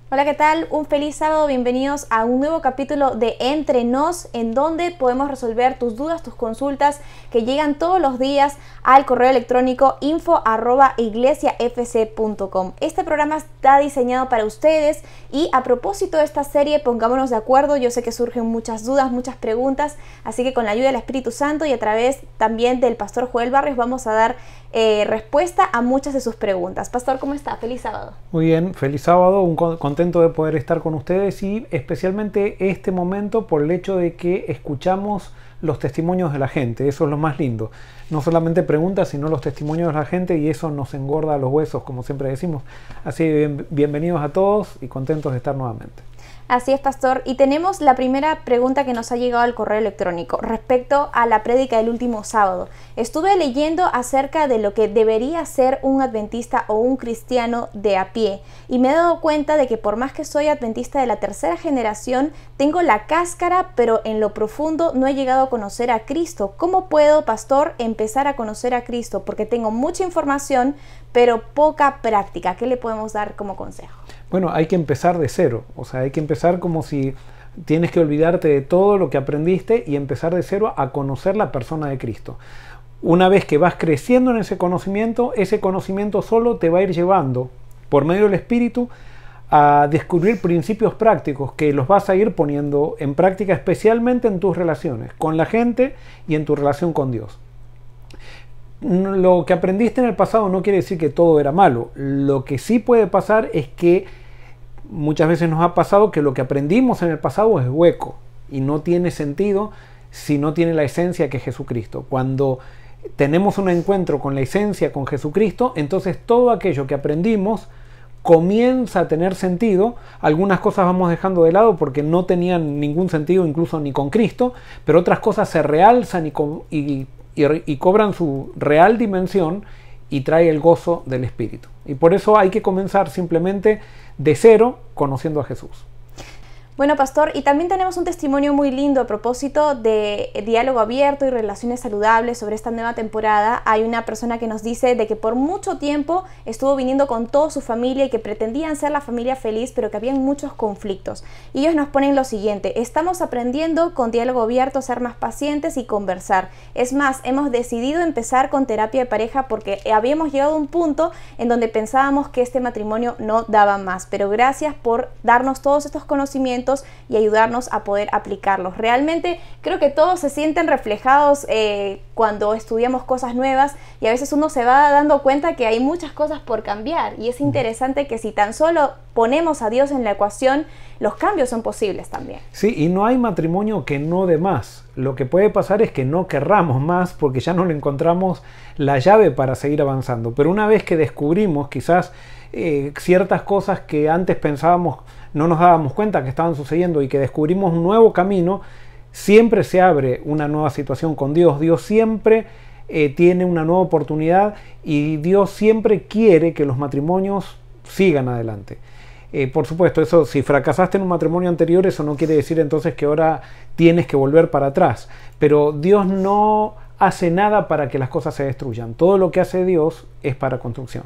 Hola, ¿qué tal? Un feliz sábado, bienvenidos a un nuevo capítulo de Entre Nos, en donde podemos resolver tus dudas, tus consultas que llegan todos los días al correo electrónico info@iglesiafc.com. Este programa está diseñado para ustedes y a propósito de esta serie, pongámonos de acuerdo. Yo sé que surgen muchas dudas, muchas preguntas, así que con la ayuda del Espíritu Santo y a través también del Pastor Joel Barrios vamos a dar respuesta a muchas de sus preguntas. Pastor, ¿cómo está? Feliz sábado. Muy bien, feliz sábado, contento de poder estar con ustedes y especialmente este momento por el hecho de que escuchamos los testimonios de la gente. Eso es lo más lindo. No solamente preguntas, sino los testimonios de la gente, y eso nos engorda los huesos, como siempre decimos. Así que bienvenidos a todos y contentos de estar nuevamente. Así es, Pastor. Y tenemos la primera pregunta que nos ha llegado al correo electrónico respecto a la prédica del último sábado. Estuve leyendo acerca de lo que debería ser un adventista o un cristiano de a pie y me he dado cuenta de que por más que soy adventista de la tercera generación, tengo la cáscara, pero en lo profundo no he llegado a conocer a Cristo. ¿Cómo puedo, Pastor, empezar a conocer a Cristo? Porque tengo mucha información, pero poca práctica. ¿Qué le podemos dar como consejo? Bueno, hay que empezar de cero, o sea, hay que empezar como si tienes que olvidarte de todo lo que aprendiste y empezar de cero a conocer la persona de Cristo. Una vez que vas creciendo en ese conocimiento solo te va a ir llevando, por medio del Espíritu, a descubrir principios prácticos que los vas a ir poniendo en práctica, especialmente en tus relaciones con la gente y en tu relación con Dios. Lo que aprendiste en el pasado no quiere decir que todo era malo. Lo que sí puede pasar es que muchas veces nos ha pasado que lo que aprendimos en el pasado es hueco y no tiene sentido si no tiene la esencia que es Jesucristo. Cuando tenemos un encuentro con la esencia, con Jesucristo, entonces todo aquello que aprendimos comienza a tener sentido. Algunas cosas vamos dejando de lado porque no tenían ningún sentido, incluso ni con Cristo, pero otras cosas se realzan y cobran su real dimensión y trae el gozo del Espíritu. Y por eso hay que comenzar simplemente de cero conociendo a Jesús. Bueno, Pastor, y también tenemos un testimonio muy lindo a propósito de diálogo abierto y relaciones saludables sobre esta nueva temporada. Hay una persona que nos dice de que por mucho tiempo estuvo viniendo con toda su familia y que pretendían ser la familia feliz, pero que habían muchos conflictos. Y ellos nos ponen lo siguiente: estamos aprendiendo con diálogo abierto a ser más pacientes y conversar. Es más, hemos decidido empezar con terapia de pareja porque habíamos llegado a un punto en donde pensábamos que este matrimonio no daba más. Pero gracias por darnos todos estos conocimientos y ayudarnos a poder aplicarlos. Realmente creo que todos se sienten reflejados cuando estudiamos cosas nuevas y a veces uno se va dando cuenta que hay muchas cosas por cambiar y es interesante que si tan solo ponemos a Dios en la ecuación, los cambios son posibles también. Sí, y no hay matrimonio que no dé más. Lo que puede pasar es que no querramos más porque ya no le encontramos la llave para seguir avanzando. Pero una vez que descubrimos quizás ciertas cosas que antes pensábamos no nos dábamos cuenta que estaban sucediendo y que descubrimos un nuevo camino, siempre se abre una nueva situación con Dios. Dios siempre tiene una nueva oportunidad y Dios siempre quiere que los matrimonios sigan adelante. Por supuesto, eso, si fracasaste en un matrimonio anterior, eso no quiere decir entonces que ahora tienes que volver para atrás. Pero Dios no hace nada para que las cosas se destruyan. Todo lo que hace Dios es para construcción.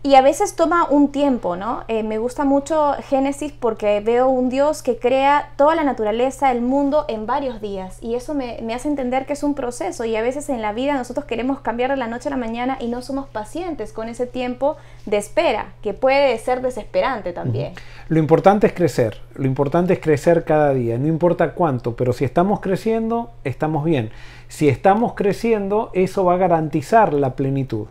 Y a veces toma un tiempo, ¿no? Me gusta mucho Génesis porque veo un Dios que crea toda la naturaleza, el mundo en varios días. Y eso me hace entender que es un proceso. Y a veces en la vida nosotros queremos cambiar de la noche a la mañana y no somos pacientes con ese tiempo de espera, que puede ser desesperante también. Lo importante es crecer. Lo importante es crecer cada día. No importa cuánto, pero si estamos creciendo, estamos bien. Si estamos creciendo, eso va a garantizar la plenitud.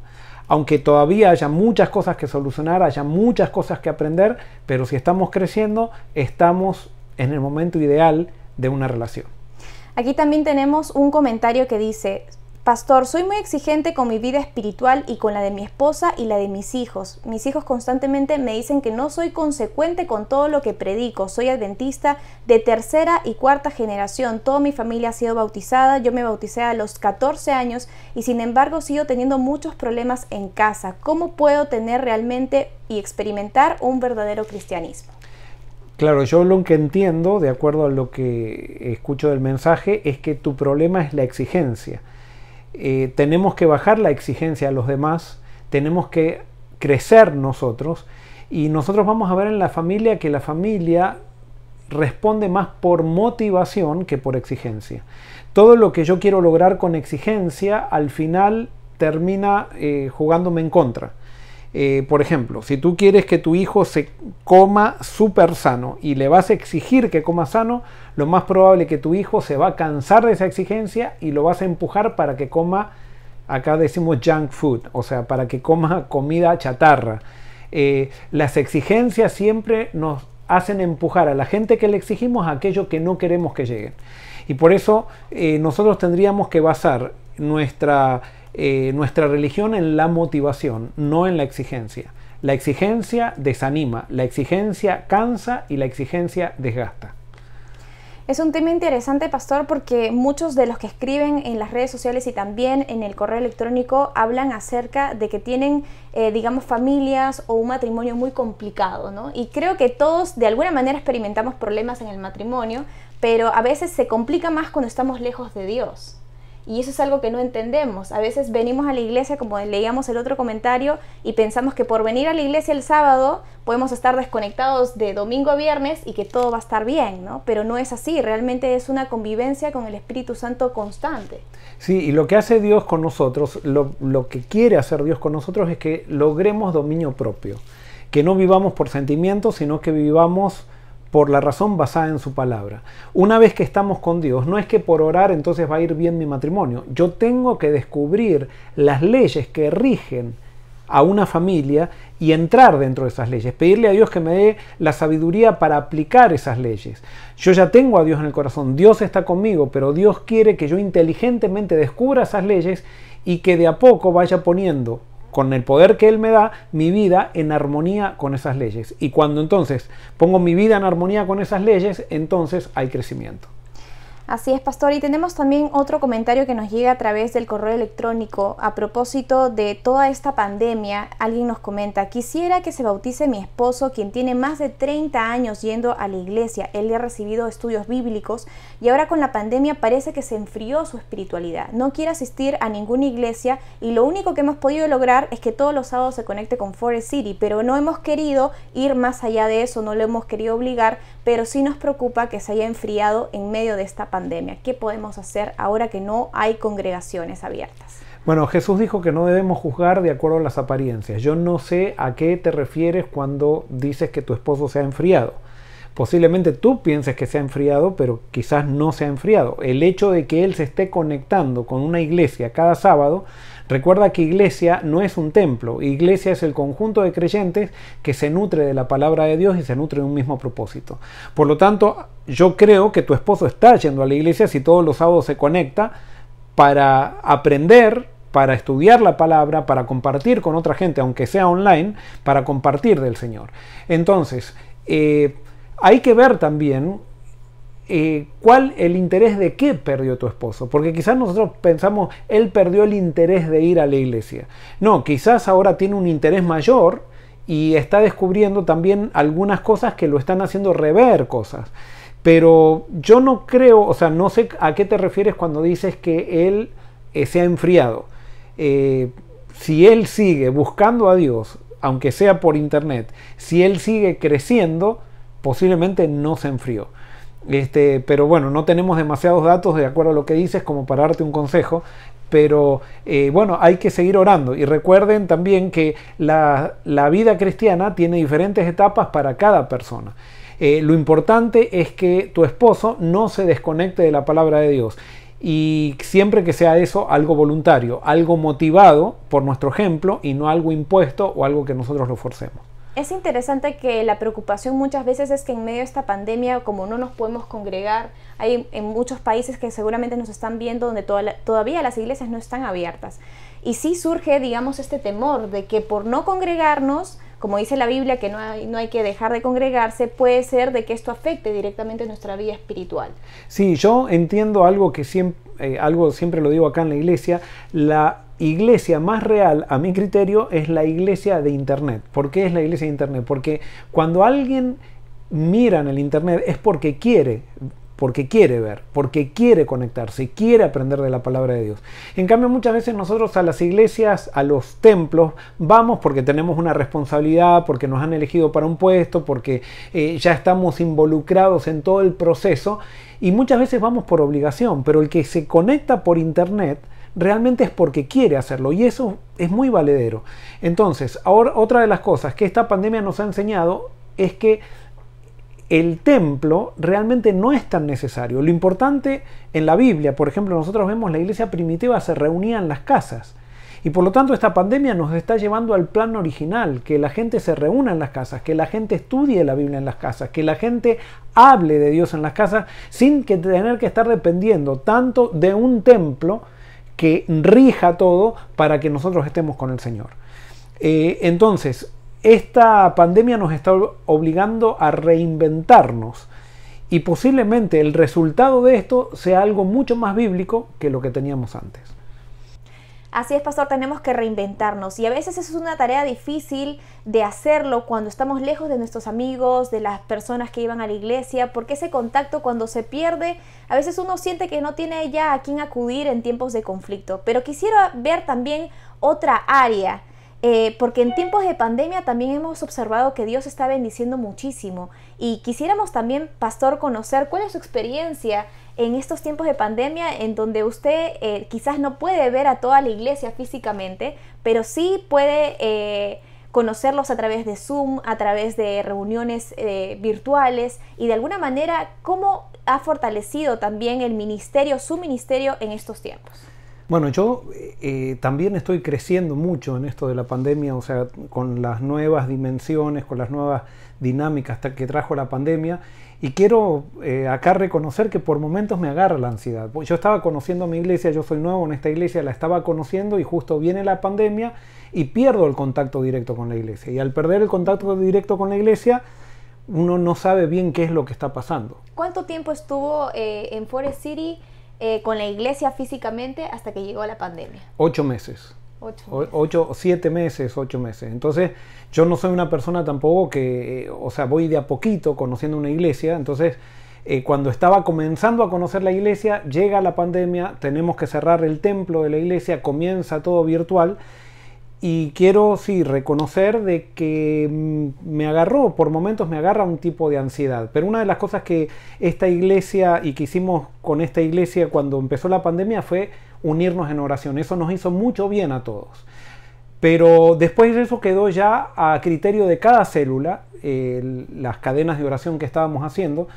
Aunque todavía haya muchas cosas que solucionar, haya muchas cosas que aprender, pero si estamos creciendo, estamos en el momento ideal de una relación. Aquí también tenemos un comentario que dice: Pastor, soy muy exigente con mi vida espiritual y con la de mi esposa y la de mis hijos. Mis hijos constantemente me dicen que no soy consecuente con todo lo que predico. Soy adventista de tercera y cuarta generación. Toda mi familia ha sido bautizada. Yo me bauticé a los 14 años y sin embargo sigo teniendo muchos problemas en casa. ¿Cómo puedo tener realmente y experimentar un verdadero cristianismo? Claro, yo lo que entiendo, de acuerdo a lo que escucho del mensaje, es que tu problema es la exigencia. Tenemos que bajar la exigencia a los demás, tenemos que crecer nosotros Y nosotros vamos a ver en la familia que la familia responde más por motivación que por exigencia. Todo lo que yo quiero lograr con exigencia al final termina jugándome en contra. Por ejemplo, si tú quieres que tu hijo se coma súper sano y le vas a exigir que coma sano, lo más probable es que tu hijo se va a cansar de esa exigencia y lo vas a empujar para que coma, acá decimos junk food, o sea, para que coma comida chatarra. Las exigencias siempre nos hacen empujar a la gente que le exigimos a aquello que no queremos que lleguen. Y por eso nosotros tendríamos que basar nuestra religión en la motivación, no en la exigencia. La exigencia desanima, la exigencia cansa y la exigencia desgasta. Es un tema interesante, pastor, porque muchos de los que escriben en las redes sociales y también en el correo electrónico hablan acerca de que tienen, digamos, familias o un matrimonio muy complicado, ¿no? Y creo que todos de alguna manera experimentamos problemas en el matrimonio, pero a veces se complica más cuando estamos lejos de Dios. Y eso es algo que no entendemos. A veces venimos a la iglesia, como leíamos el otro comentario, y pensamos que por venir a la iglesia el sábado podemos estar desconectados de domingo a viernes y que todo va a estar bien, ¿no? Pero no es así. Realmente es una convivencia con el Espíritu Santo constante. Sí, y lo que hace Dios con nosotros, lo que quiere hacer Dios con nosotros es que logremos dominio propio. Que no vivamos por sentimientos, sino que vivamos por la razón basada en su palabra. Una vez que estamos con Dios, no es que por orar entonces va a ir bien mi matrimonio. Yo tengo que descubrir las leyes que rigen a una familia y entrar dentro de esas leyes. Pedirle a Dios que me dé la sabiduría para aplicar esas leyes. Yo ya tengo a Dios en el corazón, Dios está conmigo, pero Dios quiere que yo inteligentemente descubra esas leyes y que de a poco vaya poniendo, con el poder que Él me da, mi vida en armonía con esas leyes. Y cuando entonces pongo mi vida en armonía con esas leyes, entonces hay crecimiento. Así es, pastor. Y tenemos también otro comentario que nos llega a través del correo electrónico. A propósito de toda esta pandemia, alguien nos comenta: quisiera que se bautice mi esposo, quien tiene más de 30 años yendo a la iglesia. Él ha recibido estudios bíblicos y ahora con la pandemia parece que se enfrió su espiritualidad. No quiere asistir a ninguna iglesia y lo único que hemos podido lograr es que todos los sábados se conecte con Forest City, pero no hemos querido ir más allá de eso, no lo hemos querido obligar, pero sí nos preocupa que se haya enfriado en medio de esta pandemia. ¿Qué podemos hacer ahora que no hay congregaciones abiertas? Bueno, Jesús dijo que no debemos juzgar de acuerdo a las apariencias. Yo no sé a qué te refieres cuando dices que tu esposo se ha enfriado. Posiblemente tú pienses que se ha enfriado, pero quizás no se ha enfriado. El hecho de que él se esté conectando con una iglesia cada sábado, recuerda que iglesia no es un templo. Iglesia es el conjunto de creyentes que se nutre de la palabra de Dios y se nutre de un mismo propósito. Por lo tanto, yo creo que tu esposo está yendo a la iglesia si todos los sábados se conecta para aprender, para estudiar la palabra, para compartir con otra gente, aunque sea online, para compartir del Señor. Entonces, hay que ver también cuál el interés de qué perdió tu esposo, porque quizás nosotros pensamos, él perdió el interés de ir a la iglesia. No, quizás ahora tiene un interés mayor y está descubriendo también algunas cosas que lo están haciendo rever cosas. Pero yo no creo, o sea, no sé a qué te refieres cuando dices que él se ha enfriado. Si él sigue buscando a Dios, aunque sea por internet, si él sigue creciendo, posiblemente no se enfrió. Pero bueno, no tenemos demasiados datos de acuerdo a lo que dices como para darte un consejo, pero bueno, hay que seguir orando. Y recuerden también que la vida cristiana tiene diferentes etapas para cada persona. Lo importante es que tu esposo no se desconecte de la palabra de Dios. Y siempre que sea eso algo voluntario, algo motivado por nuestro ejemplo y no algo impuesto o algo que nosotros lo forcemos. Es interesante que la preocupación muchas veces es que en medio de esta pandemia, como no nos podemos congregar, hay en muchos países que seguramente nos están viendo donde todavía las iglesias no están abiertas. Y sí surge, digamos, este temor de que por no congregarnos, como dice la Biblia, que no hay que dejar de congregarse, puede ser de que esto afecte directamente nuestra vida espiritual. Sí, yo entiendo algo que siempre lo digo acá en la iglesia. La iglesia más real, a mi criterio, es la iglesia de internet. ¿Por qué es la iglesia de internet? Porque cuando alguien mira en el internet es porque quiere porque quiere ver, porque quiere conectarse, quiere aprender de la palabra de Dios. En cambio, muchas veces nosotros a las iglesias, a los templos, vamos porque tenemos una responsabilidad, porque nos han elegido para un puesto, porque ya estamos involucrados en todo el proceso, y muchas veces vamos por obligación, pero el que se conecta por internet realmente es porque quiere hacerlo, y eso es muy valedero. Entonces, ahora otra de las cosas que esta pandemia nos ha enseñado es que el templo realmente no es tan necesario. Lo importante en la Biblia, por ejemplo, nosotros vemos la iglesia primitiva se reunía en las casas. Y por lo tanto esta pandemia nos está llevando al plan original, que la gente se reúna en las casas, que la gente estudie la Biblia en las casas, que la gente hable de Dios en las casas sin que tener que estar dependiendo tanto de un templo que rija todo para que nosotros estemos con el Señor. Entonces, esta pandemia nos está obligando a reinventarnos y posiblemente el resultado de esto sea algo mucho más bíblico que lo que teníamos antes. Así es, pastor, tenemos que reinventarnos y a veces eso es una tarea difícil de hacerlo cuando estamos lejos de nuestros amigos, de las personas que iban a la iglesia, porque ese contacto cuando se pierde, a veces uno siente que no tiene ya a quién acudir en tiempos de conflicto. Pero quisiera ver también otra área. Porque en tiempos de pandemia también hemos observado que Dios está bendiciendo muchísimo y quisiéramos también, pastor, conocer cuál es su experiencia en estos tiempos de pandemia en donde usted quizás no puede ver a toda la iglesia físicamente, pero sí puede conocerlos a través de Zoom, a través de reuniones virtuales y de alguna manera cómo ha fortalecido también el ministerio, su ministerio en estos tiempos. Bueno, yo también estoy creciendo mucho en esto de la pandemia, o sea, con las nuevas dimensiones, con las nuevas dinámicas que trajo la pandemia, y quiero acá reconocer que por momentos me agarra la ansiedad. Yo estaba conociendo a mi iglesia, yo soy nuevo en esta iglesia, la estaba conociendo y justo viene la pandemia y pierdo el contacto directo con la iglesia. Y al perder el contacto directo con la iglesia, uno no sabe bien qué es lo que está pasando. ¿Cuánto tiempo estuvo en Forest City con la iglesia físicamente hasta que llegó la pandemia? 8 meses. 7 meses, 8 meses. Entonces, yo no soy una persona tampoco que, o sea, voy de a poquito conociendo una iglesia. Entonces, cuando estaba comenzando a conocer la iglesia, llega la pandemia, tenemos que cerrar el templo de la iglesia, comienza todo virtual. Y quiero, sí, reconocer de que por momentos me agarra un tipo de ansiedad. Pero una de las cosas que esta iglesia y que hicimos con esta iglesia cuando empezó la pandemia fue unirnos en oración. Eso nos hizo mucho bien a todos. Pero después de eso quedó ya a criterio de cada célula, las cadenas de oración que estábamos haciendo.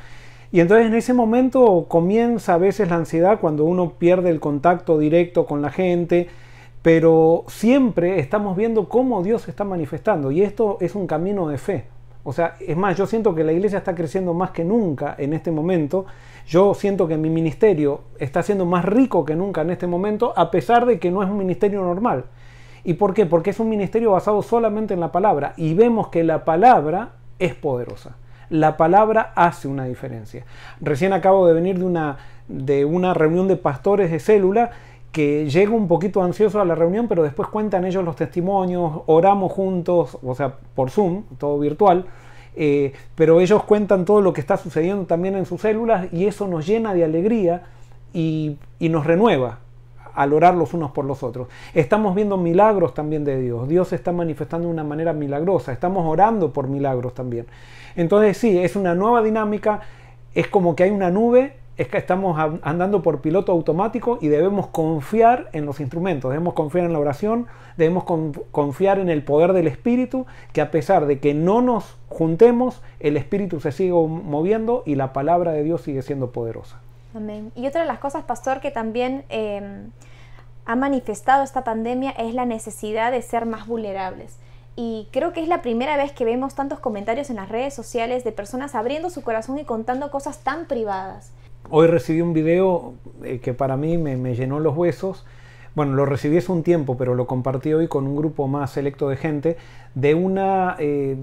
Y entonces en ese momento comienza a veces la ansiedad cuando uno pierde el contacto directo con la gente. Pero siempre estamos viendo cómo Dios se está manifestando y esto es un camino de fe. O sea, es más, yo siento que la iglesia está creciendo más que nunca en este momento. Yo siento que mi ministerio está siendo más rico que nunca en este momento, a pesar de que no es un ministerio normal. ¿Y por qué? Porque es un ministerio basado solamente en la palabra y vemos que la palabra es poderosa. La palabra hace una diferencia. Recién acabo de venir de una reunión de pastores de célula que llego un poquito ansioso a la reunión, pero después cuentan ellos los testimonios, oramos juntos, o sea, por Zoom, todo virtual, pero ellos cuentan todo lo que está sucediendo también en sus células y eso nos llena de alegría y nos renueva al orar los unos por los otros. Estamos viendo milagros también de Dios. Dios se está manifestando de una manera milagrosa. Estamos orando por milagros también. Entonces sí, es una nueva dinámica. Es como que hay una nube. Es que estamos andando por piloto automático y debemos confiar en los instrumentos, debemos confiar en la oración, debemos confiar en el poder del Espíritu, que a pesar de que no nos juntemos, el Espíritu se sigue moviendo y la palabra de Dios sigue siendo poderosa. Amén. Y otra de las cosas, pastor, que también ha manifestado esta pandemia es la necesidad de ser más vulnerables. Y creo que es la primera vez que vemos tantos comentarios en las redes sociales de personas abriendo su corazón y contando cosas tan privadas. Hoy recibí un video que para mí me llenó los huesos. Bueno, lo recibí hace un tiempo, pero lo compartí hoy con un grupo más selecto de gente, de una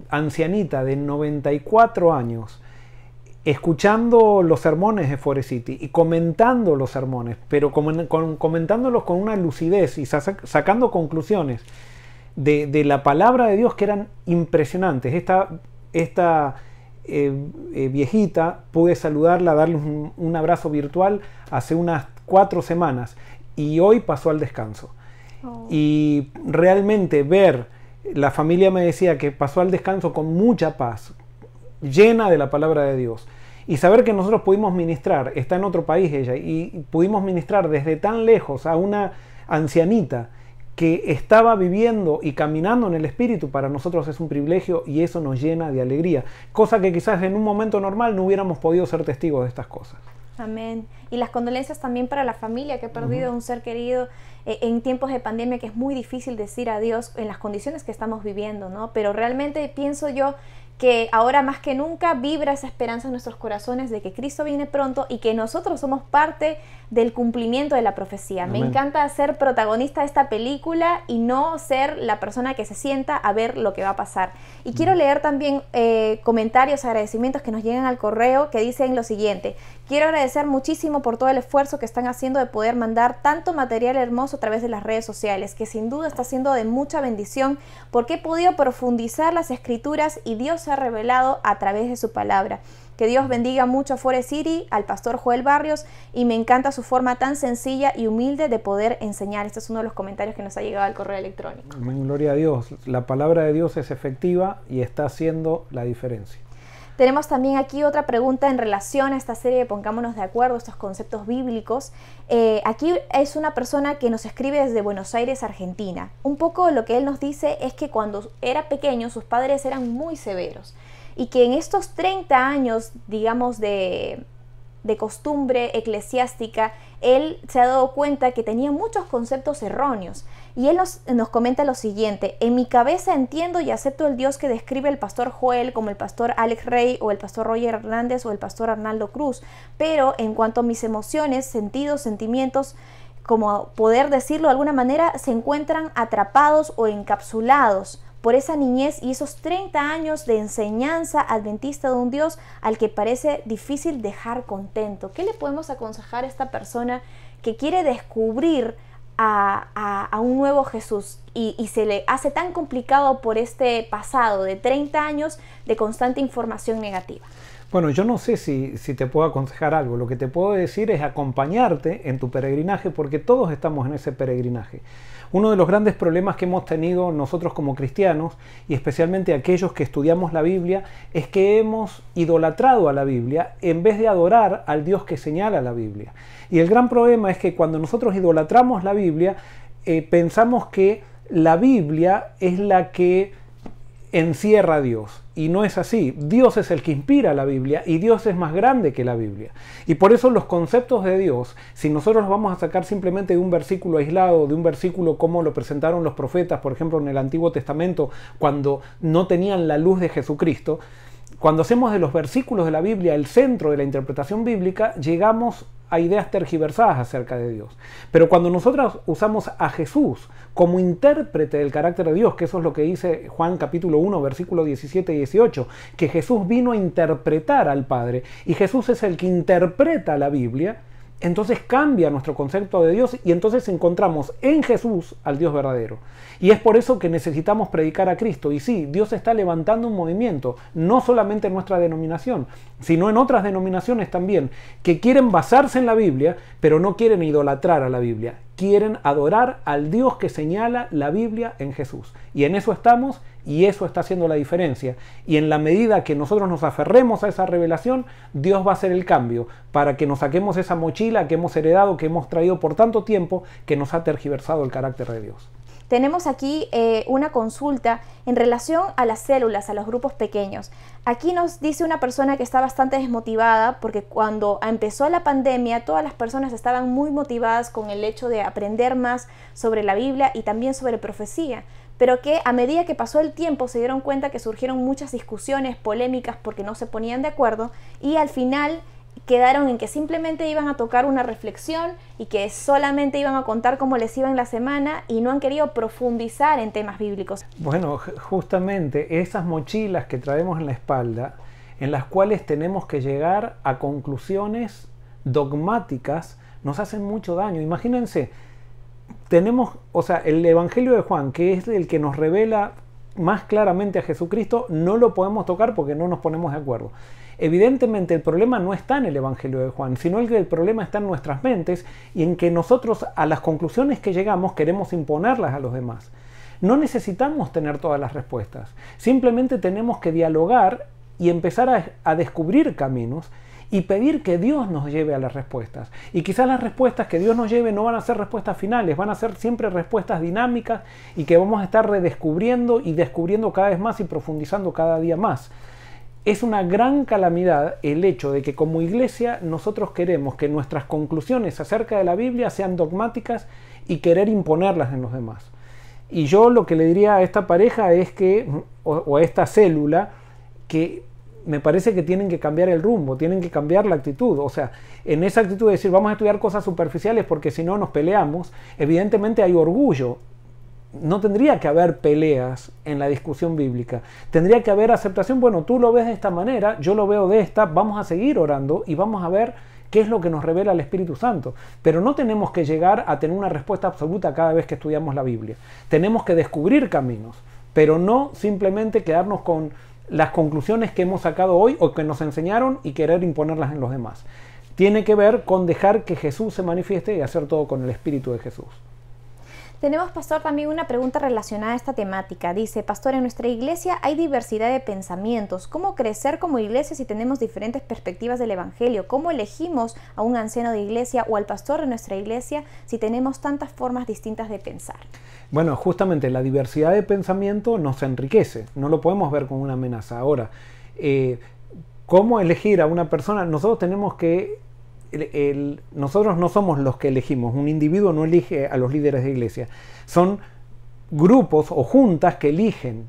ancianita de 94 años, escuchando los sermones de Forest City y comentando los sermones, pero comentándolos con una lucidez y sacando conclusiones de la palabra de Dios que eran impresionantes. Esta viejita, pude saludarla, darle un abrazo virtual hace unas 4 semanas y hoy pasó al descanso. Oh. Y realmente ver, la familia me decía que pasó al descanso con mucha paz, llena de la palabra de Dios. Y saber que nosotros pudimos ministrar, está en otro país ella, y pudimos ministrar desde tan lejos a una ancianita que estaba viviendo y caminando en el Espíritu, para nosotros es un privilegio y eso nos llena de alegría. Cosa que quizás en un momento normal no hubiéramos podido ser testigos de estas cosas. Amén. Y las condolencias también para la familia que ha perdido un ser querido en tiempos de pandemia, que es muy difícil decir adiós en las condiciones que estamos viviendo, ¿no? Pero realmente pienso yo que ahora más que nunca vibra esa esperanza en nuestros corazones de que Cristo viene pronto y que nosotros somos parte del cumplimiento de la profecía. Amén. Me encanta ser protagonista de esta película y no ser la persona que se sienta a ver lo que va a pasar. Y quiero leer también comentarios, agradecimientos que nos llegan al correo, que dicen lo siguiente: quiero agradecer muchísimo por todo el esfuerzo que están haciendo de poder mandar tanto material hermoso a través de las redes sociales, que sin duda está siendo de mucha bendición, porque he podido profundizar las escrituras y Dios se ha revelado a través de su palabra. Que Dios bendiga mucho a Forest City, al pastor Joel Barrios, y me encanta su forma tan sencilla y humilde de poder enseñar. Este es uno de los comentarios que nos ha llegado al correo electrónico. Gloria a Dios. La palabra de Dios es efectiva y está haciendo la diferencia. Tenemos también aquí otra pregunta en relación a esta serie de Pongámonos de Acuerdo, estos conceptos bíblicos. Aquí es una persona que nos escribe desde Buenos Aires, Argentina. Un poco lo que él nos dice es que cuando era pequeño sus padres eran muy severos y que en estos 30 años, digamos, de costumbre eclesiástica, él se ha dado cuenta que tenía muchos conceptos erróneos. Y él nos comenta lo siguiente: en mi cabeza entiendo y acepto el Dios que describe el pastor Joel como el pastor Alex Rey o el pastor Roger Hernández o el pastor Arnaldo Cruz, pero en cuanto a mis emociones, sentidos, sentimientos, como poder decirlo de alguna manera, se encuentran atrapados o encapsulados por esa niñez y esos 30 años de enseñanza adventista de un Dios al que parece difícil dejar contento. ¿Qué le podemos aconsejar a esta persona que quiere descubrir a un nuevo Jesús y se le hace tan complicado por este pasado de 30 años de constante información negativa? Bueno, yo no sé si te puedo aconsejar algo. Lo que te puedo decir es acompañarte en tu peregrinaje, porque todos estamos en ese peregrinaje. Uno de los grandes problemas que hemos tenido nosotros como cristianos, y especialmente aquellos que estudiamos la Biblia, es que hemos idolatrado a la Biblia en vez de adorar al Dios que señala la Biblia. Y el gran problema es que cuando nosotros idolatramos la Biblia, pensamos que la Biblia es la que encierra a Dios. Y no es así. Dios es el que inspira la Biblia y Dios es más grande que la Biblia. Y por eso los conceptos de Dios, si nosotros los vamos a sacar simplemente de un versículo aislado, de un versículo como lo presentaron los profetas, por ejemplo en el Antiguo Testamento, cuando no tenían la luz de Jesucristo, cuando hacemos de los versículos de la Biblia el centro de la interpretación bíblica, llegamos a ideas tergiversadas acerca de Dios. Pero cuando nosotros usamos a Jesús como intérprete del carácter de Dios, que eso es lo que dice Juan capítulo 1, versículo 17 y 18, que Jesús vino a interpretar al Padre, y Jesús es el que interpreta la Biblia, entonces cambia nuestro concepto de Dios y entonces encontramos en Jesús al Dios verdadero. Y es por eso que necesitamos predicar a Cristo. Y sí, Dios está levantando un movimiento, no solamente en nuestra denominación, sino en otras denominaciones también, que quieren basarse en la Biblia, pero no quieren idolatrar a la Biblia. Quieren adorar al Dios que señala la Biblia en Jesús. Y en eso estamos, y eso está haciendo la diferencia. Y en la medida que nosotros nos aferremos a esa revelación, Dios va a hacer el cambio para que nos saquemos esa mochila que hemos heredado, que hemos traído por tanto tiempo, que nos ha tergiversado el carácter de Dios. Tenemos aquí una consulta en relación a las células, a los grupos pequeños. Aquí nos dice una persona que está bastante desmotivada porque cuando empezó la pandemia todas las personas estaban muy motivadas con el hecho de aprender más sobre la Biblia y también sobre profecía, pero que a medida que pasó el tiempo se dieron cuenta que surgieron muchas discusiones, polémicas porque no se ponían de acuerdo y al final quedaron en que simplemente iban a tocar una reflexión y que solamente iban a contar cómo les iba en la semana y no han querido profundizar en temas bíblicos. Bueno, justamente esas mochilas que traemos en la espalda, en las cuales tenemos que llegar a conclusiones dogmáticas, nos hacen mucho daño. Imagínense, tenemos, el Evangelio de Juan, que es el que nos revela más claramente a Jesucristo, no lo podemos tocar porque no nos ponemos de acuerdo. Evidentemente el problema no está en el Evangelio de Juan, sino que el problema está en nuestras mentes y en que nosotros a las conclusiones que llegamos queremos imponerlas a los demás. No necesitamos tener todas las respuestas, simplemente tenemos que dialogar y empezar a descubrir caminos y pedir que Dios nos lleve a las respuestas. Y quizás las respuestas que Dios nos lleve no van a ser respuestas finales, van a ser siempre respuestas dinámicas y que vamos a estar redescubriendo y descubriendo cada vez más y profundizando cada día más. Es una gran calamidad el hecho de que como iglesia nosotros queremos que nuestras conclusiones acerca de la Biblia sean dogmáticas y querer imponerlas en los demás. Y yo lo que le diría a esta pareja es que, o a esta célula, que me parece que tienen que cambiar el rumbo, tienen que cambiar la actitud. O sea, en esa actitud de decir vamos a estudiar cosas superficiales porque si no nos peleamos, evidentemente hay orgullo. No tendría que haber peleas en la discusión bíblica. Tendría que haber aceptación. Bueno, tú lo ves de esta manera, yo lo veo de esta, vamos a seguir orando y vamos a ver qué es lo que nos revela el Espíritu Santo. Pero no tenemos que llegar a tener una respuesta absoluta cada vez que estudiamos la Biblia. Tenemos que descubrir caminos, pero no simplemente quedarnos con las conclusiones que hemos sacado hoy o que nos enseñaron y querer imponerlas en los demás. Tiene que ver con dejar que Jesús se manifieste y hacer todo con el Espíritu de Jesús. Tenemos, pastor, también una pregunta relacionada a esta temática. Dice, pastor, en nuestra iglesia hay diversidad de pensamientos. ¿Cómo crecer como iglesia si tenemos diferentes perspectivas del Evangelio? ¿Cómo elegimos a un anciano de iglesia o al pastor de nuestra iglesia si tenemos tantas formas distintas de pensar? Bueno, justamente la diversidad de pensamiento nos enriquece. No lo podemos ver como una amenaza. Ahora, ¿cómo elegir a una persona? Nosotros tenemos que... nosotros no somos los que elegimos, un individuo no elige a los líderes de iglesia, son grupos o juntas que eligen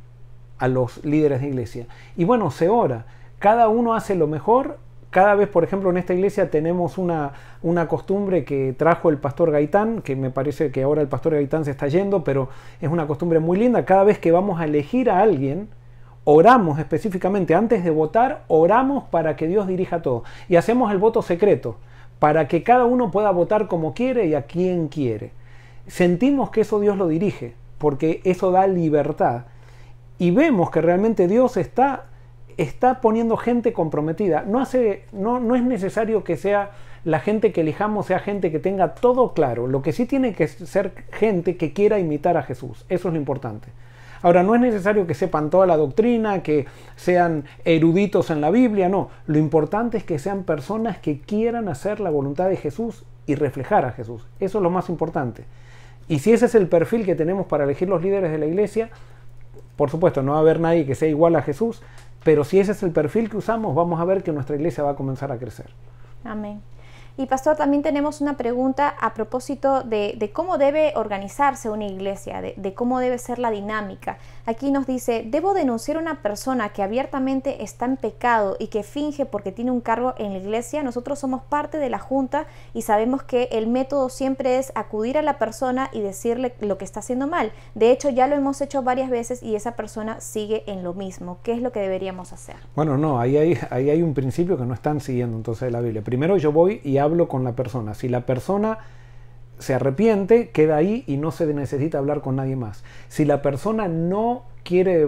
a los líderes de iglesia. Y bueno, se ora, cada uno hace lo mejor. Cada vez, por ejemplo, en esta iglesia tenemos una costumbre que trajo el pastor Gaitán, que me parece que ahora el pastor Gaitán se está yendo, pero es una costumbre muy linda. Cada vez que vamos a elegir a alguien, oramos específicamente, antes de votar, oramos para que Dios dirija todo. Y hacemos el voto secreto, para que cada uno pueda votar como quiere y a quien quiere. Sentimos que eso Dios lo dirige, porque eso da libertad. Y vemos que realmente Dios está poniendo gente comprometida. No es necesario que sea la gente que elijamos, sea gente que tenga todo claro. Lo que sí tiene que ser gente que quiera imitar a Jesús. Eso es lo importante. Ahora, no es necesario que sepan toda la doctrina, que sean eruditos en la Biblia, no. Lo importante es que sean personas que quieran hacer la voluntad de Jesús y reflejar a Jesús. Eso es lo más importante. Y si ese es el perfil que tenemos para elegir los líderes de la iglesia, por supuesto, no va a haber nadie que sea igual a Jesús, pero si ese es el perfil que usamos, vamos a ver que nuestra iglesia va a comenzar a crecer. Amén. Y pastor, también tenemos una pregunta a propósito de cómo debe organizarse una iglesia, de cómo debe ser la dinámica. Aquí nos dice, ¿debo denunciar a una persona que abiertamente está en pecado y que finge porque tiene un cargo en la iglesia? Nosotros somos parte de la junta y sabemos que el método siempre es acudir a la persona y decirle lo que está haciendo mal. De hecho, ya lo hemos hecho varias veces y esa persona sigue en lo mismo. ¿Qué es lo que deberíamos hacer? Bueno, no, ahí hay un principio que no están siguiendo entonces de la Biblia. Primero yo voy y hablo con la persona. Si la persona se arrepiente, queda ahí y no se necesita hablar con nadie más. Si la persona no quiere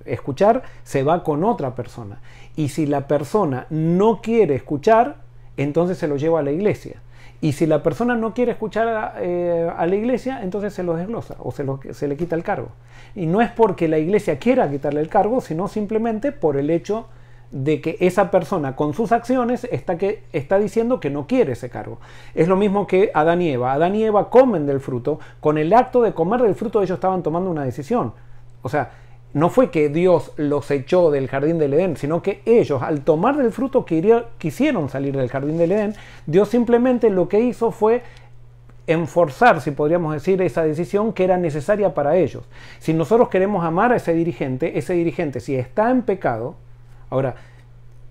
escuchar, se va con otra persona. Y si la persona no quiere escuchar, entonces se lo lleva a la iglesia. Y si la persona no quiere escuchar a la iglesia, entonces se lo desglosa o se le quita el cargo. Y no es porque la iglesia quiera quitarle el cargo, sino simplemente por el hecho de que esa persona con sus acciones está diciendo que no quiere ese cargo. Es lo mismo que Adán y Eva. Adán y Eva comen del fruto. Con el acto de comer del fruto ellos estaban tomando una decisión. O sea, no fue que Dios los echó del jardín del Edén, sino que ellos al tomar del fruto quisieron salir del jardín del Edén. Dios simplemente lo que hizo fue enforzar, si podríamos decir, esa decisión que era necesaria para ellos. Si nosotros queremos amar a ese dirigente si está en pecado. Ahora,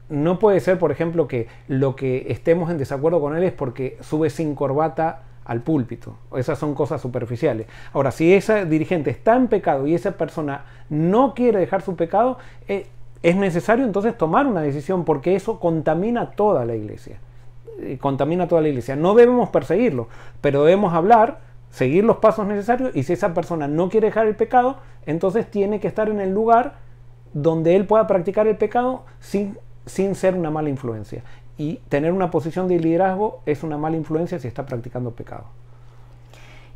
no puede ser, por ejemplo, que lo que estemos en desacuerdo con él es porque sube sin corbata al púlpito. Esas son cosas superficiales. Ahora, si ese dirigente está en pecado y esa persona no quiere dejar su pecado, es necesario entonces tomar una decisión porque eso contamina toda la iglesia. Contamina toda la iglesia. No debemos perseguirlo, pero debemos hablar seguir los pasos necesarios, y si esa persona no quiere dejar el pecado, entonces tiene que estar en el lugar donde él pueda practicar el pecado sin ser una mala influencia. Y tener una posición de liderazgo es una mala influencia si está practicando pecado.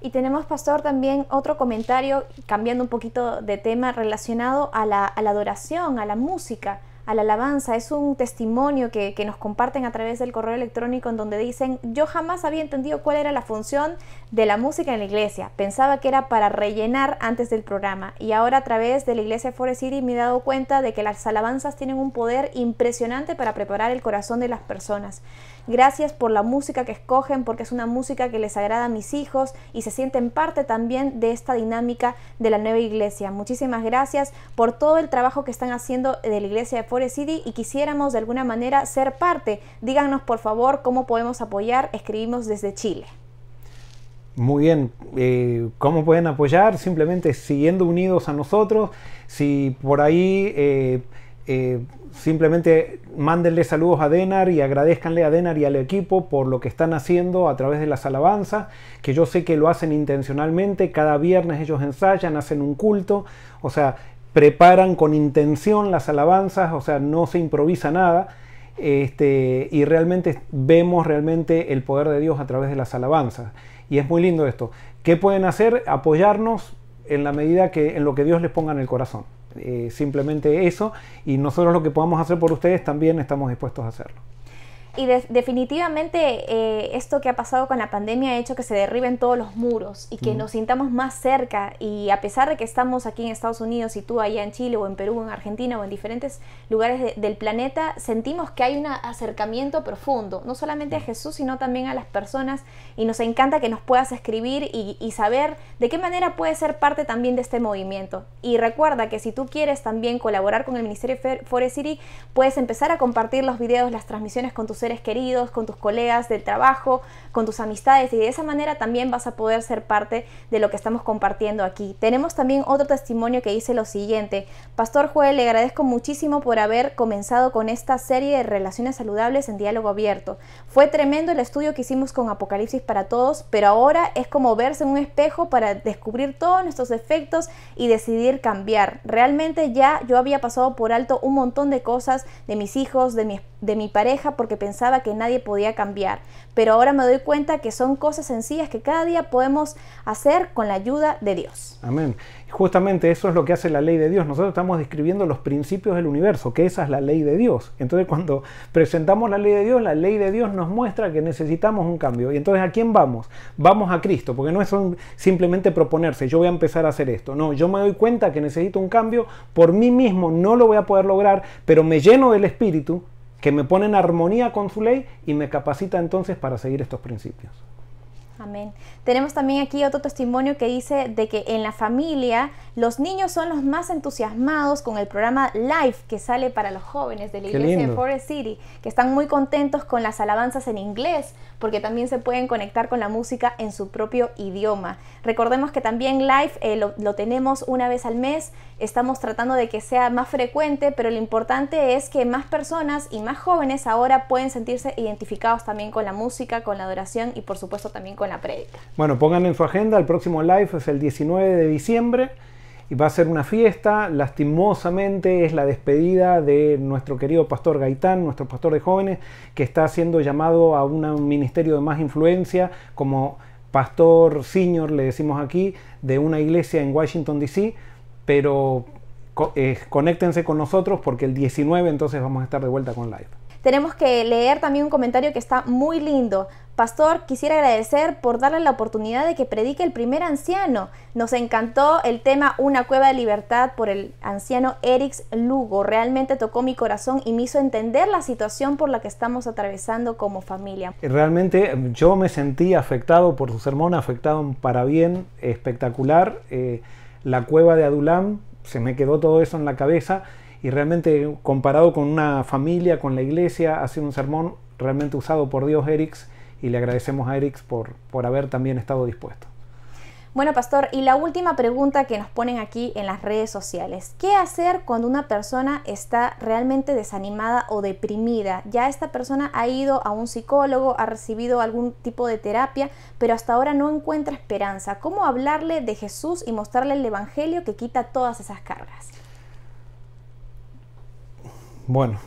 Y tenemos, pastor, también otro comentario, cambiando un poquito de tema, relacionado a la adoración, a la música, a la alabanza. Es un testimonio que nos comparten a través del correo electrónico, en donde dicen: yo jamás había entendido cuál era la función de la música en la iglesia. Pensaba que era para rellenar antes del programa, y ahora a través de la iglesia de Forest City me he dado cuenta de que las alabanzas tienen un poder impresionante para preparar el corazón de las personas. Gracias por la música que escogen, porque es una música que les agrada a mis hijos y se sienten parte también de esta dinámica de la nueva iglesia. Muchísimas gracias por todo el trabajo que están haciendo de la iglesia de Forest City, y quisiéramos de alguna manera ser parte. Díganos por favor cómo podemos apoyar. Escribimos desde Chile. Muy bien, ¿cómo pueden apoyar? Simplemente siguiendo unidos a nosotros. Si por ahí simplemente mándenle saludos a Denar y agradezcanle a Denar y al equipo por lo que están haciendo a través de las alabanzas, que yo sé que lo hacen intencionalmente. Cada viernes ellos ensayan, hacen un culto, o sea, preparan con intención las alabanzas, o sea, no se improvisa nada. Y realmente vemos realmente el poder de Dios a través de las alabanzas, y es muy lindo esto. ¿Qué pueden hacer? Apoyarnos en la medida que en lo que Dios les ponga en el corazón. Simplemente eso, y nosotros lo que podamos hacer por ustedes también estamos dispuestos a hacerlo. Y definitivamente esto que ha pasado con la pandemia ha hecho que se derriben todos los muros y que nos sintamos más cerca. Y a pesar de que estamos aquí en Estados Unidos y tú allá en Chile o en Perú, en Argentina o en diferentes lugares del planeta, sentimos que hay un acercamiento profundo, no solamente a Jesús, sino también a las personas. Y nos encanta que nos puedas escribir y saber de qué manera puedes ser parte también de este movimiento. Y recuerda que si tú quieres también colaborar con el Ministerio Forest City, puedes empezar a compartir los videos, las transmisiones con tus seres queridos, con tus colegas del trabajo, con tus amistades, y de esa manera también vas a poder ser parte de lo que estamos compartiendo aquí. Tenemos también otro testimonio que dice lo siguiente: Pastor Joel, le agradezco muchísimo por haber comenzado con esta serie de relaciones saludables en diálogo abierto. Fue tremendo el estudio que hicimos con Apocalipsis para Todos, pero ahora es como verse en un espejo para descubrir todos nuestros defectos y decidir cambiar. Realmente ya yo había pasado por alto un montón de cosas de mis hijos, de mi pareja, porque pensaba que nadie podía cambiar, pero ahora me doy cuenta que son cosas sencillas que cada día podemos hacer con la ayuda de Dios. Amén. Justamente eso es lo que hace la ley de Dios. Nosotros estamos describiendo los principios del universo, que esa es la ley de Dios. Entonces, cuando presentamos la ley de Dios nos muestra que necesitamos un cambio. Y entonces, ¿a quién vamos? Vamos a Cristo, porque no es simplemente proponerse, yo voy a empezar a hacer esto. No, yo me doy cuenta que necesito un cambio, por mí mismo no lo voy a poder lograr, pero me lleno del Espíritu, que me pone en armonía con su ley y me capacita entonces para seguir estos principios. Amén. Tenemos también aquí otro testimonio que dice de que en la familia los niños son los más entusiasmados con el programa Live que sale para los jóvenes de la iglesia de Forest City, que están muy contentos con las alabanzas en inglés, porque también se pueden conectar con la música en su propio idioma. Recordemos que también Live lo tenemos una vez al mes. Estamos tratando de que sea más frecuente, pero lo importante es que más personas y más jóvenes ahora pueden sentirse identificados también con la música, con la adoración y por supuesto también con la prédica. Bueno, pongan en su agenda, el próximo Live es el 19 de diciembre y va a ser una fiesta. Lastimosamente es la despedida de nuestro querido pastor Gaitán, nuestro pastor de jóvenes, que está siendo llamado a un ministerio de más influencia como pastor senior, le decimos aquí, de una iglesia en Washington DC, pero conéctense con nosotros porque el 19 entonces vamos a estar de vuelta con Live. Tenemos que leer también un comentario que está muy lindo. Pastor, quisiera agradecer por darle la oportunidad de que predique el primer anciano. Nos encantó el tema Una cueva de libertad por el anciano Erix Lugo. Realmente tocó mi corazón y me hizo entender la situación por la que estamos atravesando como familia. Realmente yo me sentí afectado por su sermón, afectado para bien, espectacular. La cueva de Adulam, se me quedó todo eso en la cabeza. Y realmente comparado con una familia, con la iglesia, ha sido un sermón realmente usado por Dios, Erix, y le agradecemos a Erix por haber también estado dispuesto. Bueno, pastor, y la última pregunta que nos ponen aquí en las redes sociales. ¿Qué hacer cuando una persona está realmente desanimada o deprimida? Ya esta persona ha ido a un psicólogo, ha recibido algún tipo de terapia, pero hasta ahora no encuentra esperanza. ¿Cómo hablarle de Jesús y mostrarle el evangelio que quita todas esas cargas? Bueno,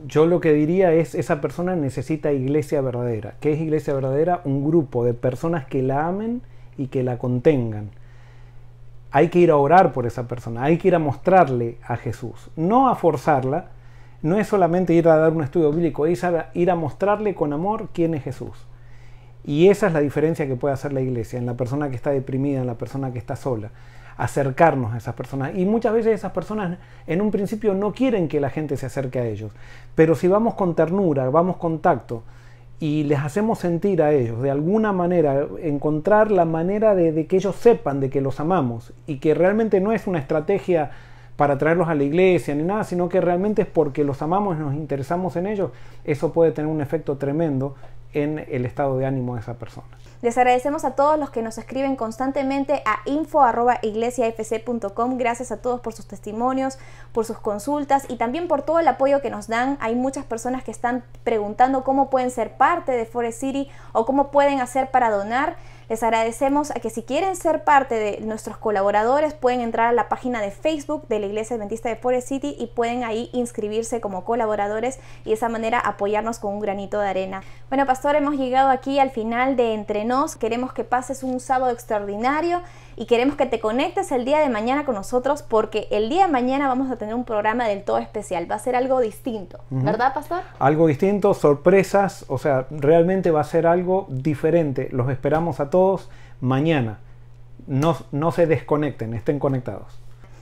yo lo que diría es, esa persona necesita iglesia verdadera. ¿Qué es iglesia verdadera? Un grupo de personas que la amen y que la contengan. Hay que ir a orar por esa persona, hay que ir a mostrarle a Jesús, no a forzarla. No es solamente ir a dar un estudio bíblico, es ir a mostrarle con amor quién es Jesús. Y esa es la diferencia que puede hacer la iglesia en la persona que está deprimida, en la persona que está sola. Acercarnos a esas personas. Y muchas veces esas personas en un principio no quieren que la gente se acerque a ellos, pero si vamos con ternura, vamos con tacto y les hacemos sentir a ellos de alguna manera, encontrar la manera de que ellos sepan de que los amamos y que realmente no es una estrategia para traerlos a la iglesia ni nada, sino que realmente es porque los amamos y nos interesamos en ellos, eso puede tener un efecto tremendo en el estado de ánimo de esa persona. Les agradecemos a todos los que nos escriben constantemente a info@iglesiafc.com. Gracias a todos por sus testimonios, por sus consultas y también por todo el apoyo que nos dan. Hay muchas personas que están preguntando cómo pueden ser parte de Forest City o cómo pueden hacer para donar. Les agradecemos a que si quieren ser parte de nuestros colaboradores pueden entrar a la página de Facebook de la Iglesia Adventista de Forest City y pueden ahí inscribirse como colaboradores y de esa manera apoyarnos con un granito de arena. Bueno, pastor, hemos llegado aquí al final de Entre Nos. Queremos que pases un sábado extraordinario y queremos que te conectes el día de mañana con nosotros porque el día de mañana vamos a tener un programa del todo especial. Va a ser algo distinto, ¿verdad, pastor? Algo distinto, sorpresas, o sea, realmente va a ser algo diferente. Los esperamos a todos mañana. No se desconecten, estén conectados.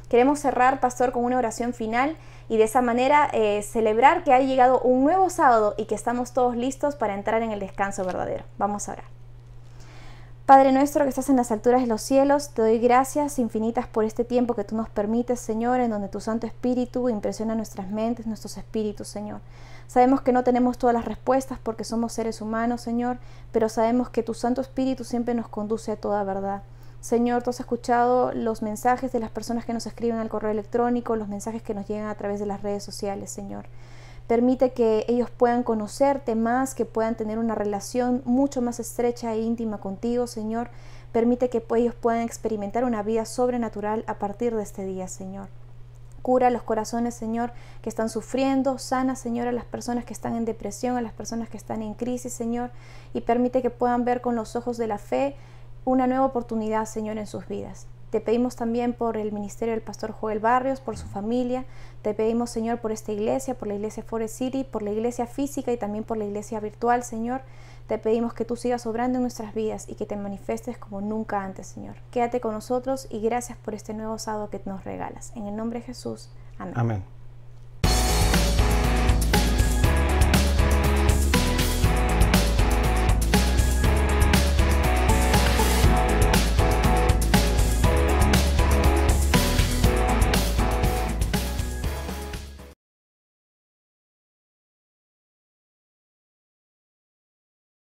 Queremos cerrar, pastor, con una oración final y de esa manera celebrar que ha llegado un nuevo sábado y que estamos todos listos para entrar en el descanso verdadero. Vamos a orar. Padre nuestro que estás en las alturas de los cielos, te doy gracias infinitas por este tiempo que tú nos permites, Señor, en donde tu Santo Espíritu impresiona nuestras mentes, nuestros espíritus, Señor. Sabemos que no tenemos todas las respuestas porque somos seres humanos, Señor, pero sabemos que tu Santo Espíritu siempre nos conduce a toda verdad. Señor, tú has escuchado los mensajes de las personas que nos escriben al correo electrónico, los mensajes que nos llegan a través de las redes sociales, Señor. Permite que ellos puedan conocerte más, que puedan tener una relación mucho más estrecha e íntima contigo, Señor. Permite que ellos puedan experimentar una vida sobrenatural a partir de este día, Señor. Cura los corazones, Señor, que están sufriendo. Sana, Señor, a las personas que están en depresión, a las personas que están en crisis, Señor. Y permite que puedan ver con los ojos de la fe una nueva oportunidad, Señor, en sus vidas. Te pedimos también por el ministerio del pastor Joel Barrios, por su familia. Te pedimos, Señor, por esta iglesia, por la iglesia Forest City, por la iglesia física y también por la iglesia virtual, Señor. Te pedimos que tú sigas obrando en nuestras vidas y que te manifestes como nunca antes, Señor. Quédate con nosotros y gracias por este nuevo sábado que nos regalas. En el nombre de Jesús. Amén. Amén.